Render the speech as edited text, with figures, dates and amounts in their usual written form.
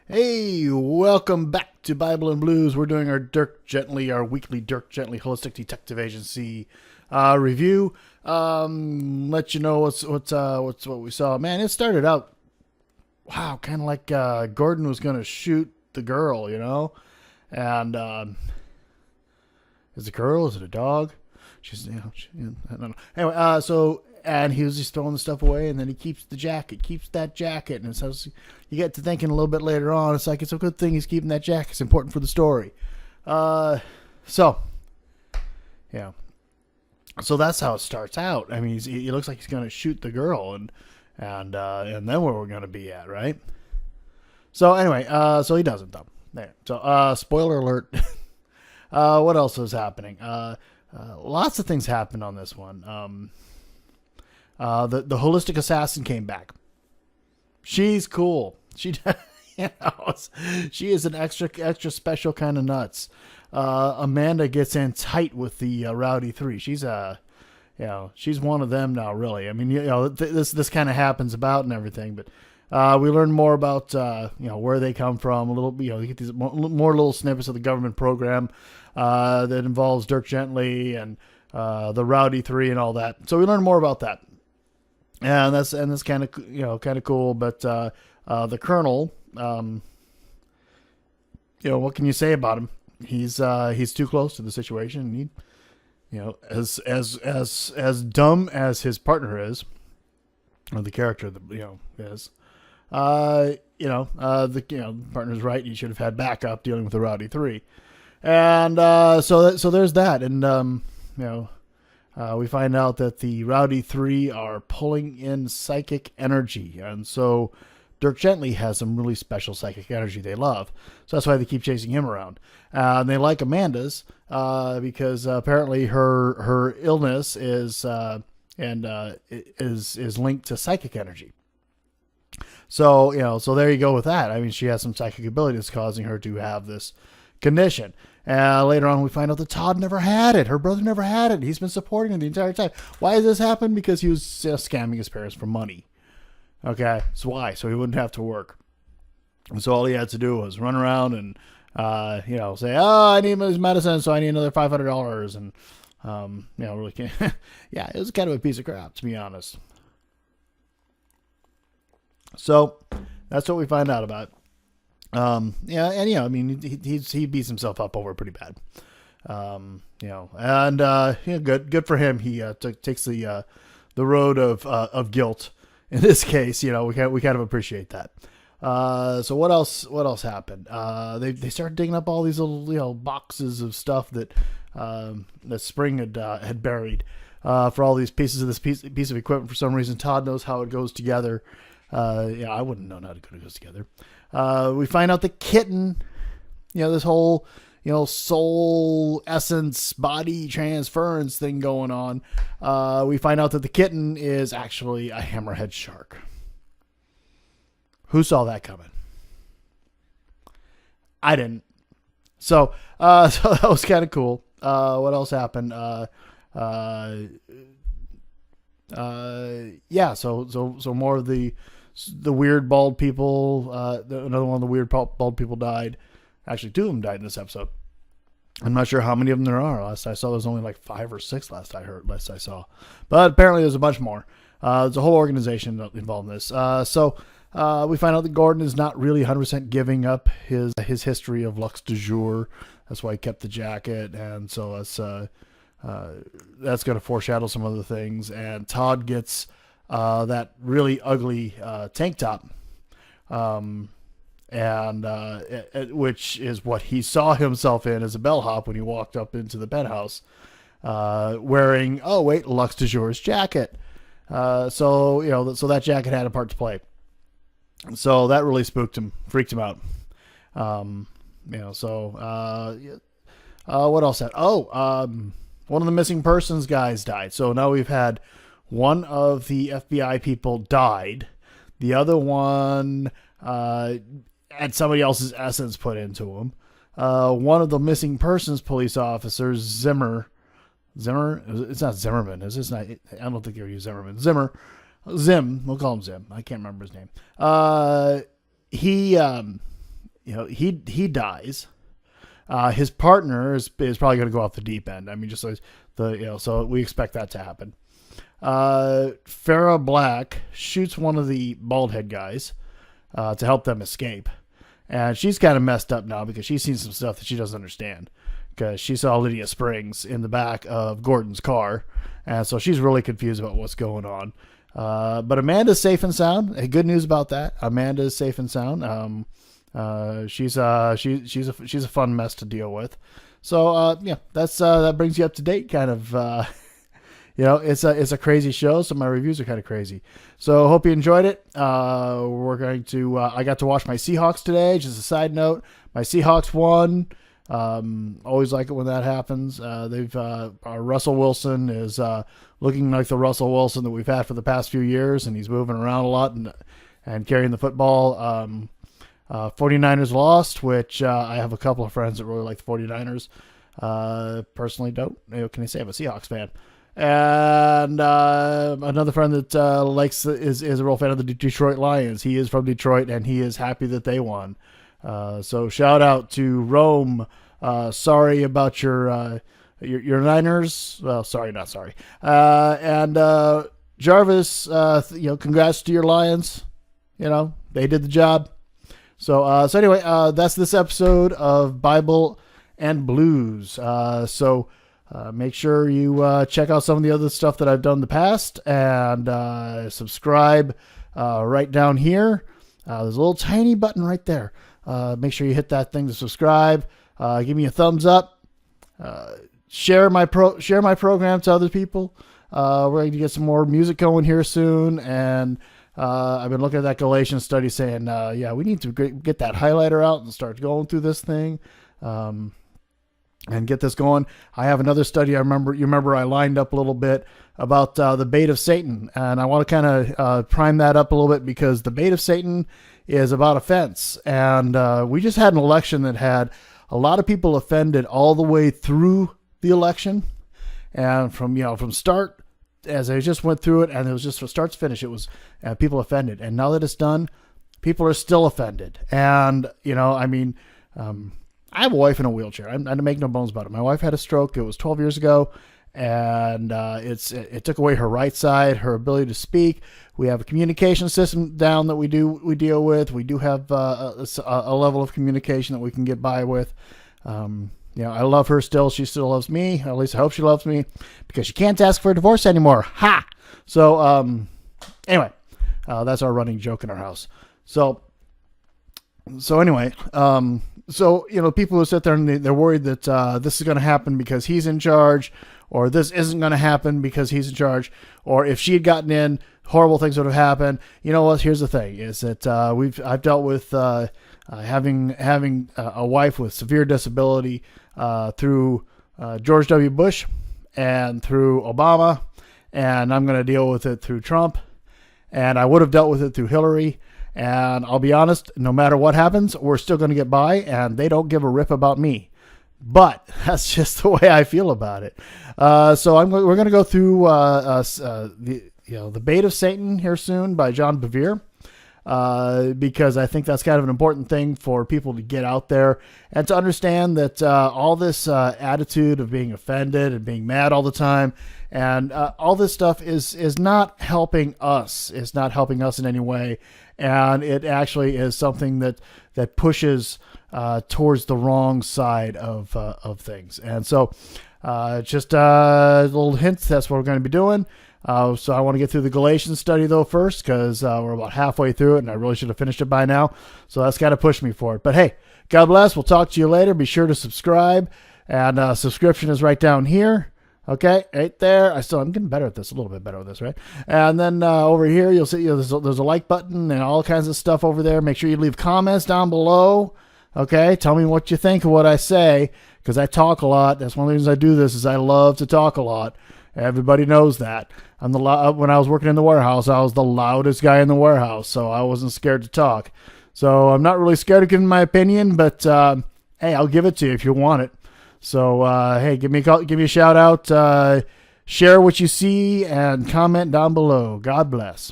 Hey, welcome back to Bible and Blues. We're doing our weekly Dirk Gently Holistic Detective Agency review. Let you know what we saw. Man, it started out kind of like Gordon was gonna shoot the girl, and is it a girl? Is it a dog? I don't know. Anyway, and he was just throwing the stuff away, and then he keeps that jacket, and so you get to thinking a little bit later on, it's like it's a good thing he's keeping that jacket. It's important for the story. So that's how it starts out. I mean, he looks like he's going to shoot the girl, and then where we're going to be at, right? So anyway, so he doesn't though. There. So spoiler alert. What else is happening? Lots of things happened on this one. The Holistic Assassin came back. She's cool. She is an extra special kind of nuts. Amanda gets in tight with the Rowdy 3. She's she's one of them now, really. I mean, this kind of happens about and everything, but we learn more about where they come from. A little, you get these more little snippets of the government program that involves Dirk Gently and the Rowdy 3 and all that. So we learn more about that. And that's kind of cool, but the Colonel, what can you say about him? He's too close to the situation. As dumb as his partner is, or the character that is, the partner's right. He should have had backup dealing with the Rowdy 3, and so there's that, and we find out that the Rowdy 3 are pulling in psychic energy. And so Dirk Gently has some really special psychic energy they love. So that's why they keep chasing him around. And they like Amanda's because apparently her illness is linked to psychic energy. So, so there you go with that. I mean, she has some psychic ability that's causing her to have this condition. Later on, we find out that Todd never had it. Her brother never had it. He's been supporting her the entire time. Why does this happen? Because he was scamming his parents for money. Okay, that's why. So he wouldn't have to work. And so all he had to do was run around and, say, I need his medicine, so I need another $500. And, really can't. Yeah, it was kind of a piece of crap, to be honest. So that's what we find out about. I mean, he beats himself up over it pretty bad. Good for him. He takes the road of guilt. In this case, we kind of appreciate that. So what else happened? They started digging up all these little boxes of stuff that Spring had buried for all these pieces of this piece of equipment. For some reason, Todd knows how it goes together. I wouldn't know how it goes together. We find out the Kitten, this whole, soul essence body transference thing going on. We find out that the Kitten is actually a hammerhead shark. Who saw that coming? I didn't. So that was kind of cool. What else happened? So more of the weird bald people. Another one of the weird bald people died. Actually, 2 of them died in this episode. I'm not sure how many of them there are. Last I saw, there was only like 5 or 6 last I saw. But apparently there's a bunch more. There's a whole organization involved in this. We find out that Gordon is not really 100% giving up his history of Lux du Jour. That's why he kept the jacket. And so that's going to foreshadow some other things. And Todd gets that really ugly tank top, which is what he saw himself in as a bellhop when he walked up into the penthouse, wearing Lux du Jour's jacket. So that jacket had a part to play. So that really spooked him, freaked him out. What else? One of the missing persons guys died. So now we've had one of the FBI people died. The other one had somebody else's essence put into him. One of the missing persons police officers, Zimmer. It's not Zimmerman. It's not. I don't think they use Zimmerman. Zim. We'll call him Zim. I can't remember his name. He he dies. His partner is probably going to go off the deep end. I mean, just like so we expect that to happen. Farrah Black shoots one of the bald head guys to help them escape. And she's kind of messed up now because she's seen some stuff that she doesn't understand. Because she saw Lydia Springs in the back of Gordon's car. And so she's really confused about what's going on. But Amanda's safe and sound. Hey, good news about that. Amanda is safe and sound. She's a fun mess to deal with. So that brings you up to date. Kind of, it's a crazy show. So my reviews are kind of crazy. So hope you enjoyed it. We're going to. I got to watch my Seahawks today. Just a side note, my Seahawks won. Always like it when that happens. Russell Wilson is looking like the Russell Wilson that we've had for the past few years, and he's moving around a lot and carrying the football. 49ers lost, which I have a couple of friends that really like the 49ers. Personally don't. What can I say? I'm a Seahawks fan. And another friend that is a real fan of the Detroit Lions. He is from Detroit, and he is happy that they won. So shout out to Rome. Sorry about your Niners. Well, sorry, not sorry. And Jarvis, congrats to your Lions. They did the job. So anyway, that's this episode of Bible and Blues. Make sure you check out some of the other stuff that I've done in the past, and subscribe right down here. There's a little tiny button right there. Make sure you hit that thing to subscribe. Give me a thumbs up. Share my program to other people. We're going to get some more music going here soon, and I've been looking at that Galatians study saying, we need to get that highlighter out and start going through this thing. And get this going. I have another study. You remember I lined up a little bit about the bait of Satan, and I want to kind of prime that up a little bit because the bait of Satan is about offense. And we just had an election that had a lot of people offended all the way through the election, and from start as I just went through it, and it was just from start to finish, it was people offended. And now that it's done, people are still offended. And I have a wife in a wheelchair. I make no bones about it. My wife had a stroke. It was 12 years ago, and it took away her right side, her ability to speak. We have a communication system down that we deal with. We do have a level of communication that we can get by with. I love her still. She still loves me. At least I hope she loves me, because she can't ask for a divorce anymore. Ha! So anyway, that's our running joke in our house. So anyway, people who sit there and they're worried that this is going to happen because he's in charge, or this isn't going to happen because he's in charge, or if she had gotten in, horrible things would have happened. You know what? Here's the thing: is that I've dealt with having a wife with severe disability through George W. Bush and through Obama, and I'm going to deal with it through Trump, and I would have dealt with it through Hillary. And I'll be honest, no matter what happens, we're still going to get by, and they don't give a rip about me. But that's just the way I feel about it. So we're going to go through the Bait of Satan here soon by John Bevere, because I think that's kind of an important thing for people to get out there and to understand that all this attitude of being offended and being mad all the time, and all this stuff is not helping us. It's not helping us in any way. And it actually is something that pushes towards the wrong side of things. And so just a little hint, that's what we're going to be doing. So I want to get through the Galatians study, though, first, because we're about halfway through it, and I really should have finished it by now. So that's got to push me for it. But hey, God bless. We'll talk to you later. Be sure to subscribe. And subscription is right down here. Okay, right there. I'm getting better at this, a little bit better at this, right? And then over here, you'll see there's a like button and all kinds of stuff over there. Make sure you leave comments down below. Okay, tell me what you think of what I say, because I talk a lot. That's one of the reasons I do this, is I love to talk a lot. Everybody knows that. When I was working in the warehouse, I was the loudest guy in the warehouse, so I wasn't scared to talk. So I'm not really scared of giving my opinion, but hey, I'll give it to you if you want it. So, hey, give me a shout out, share what you see, and comment down below. God bless.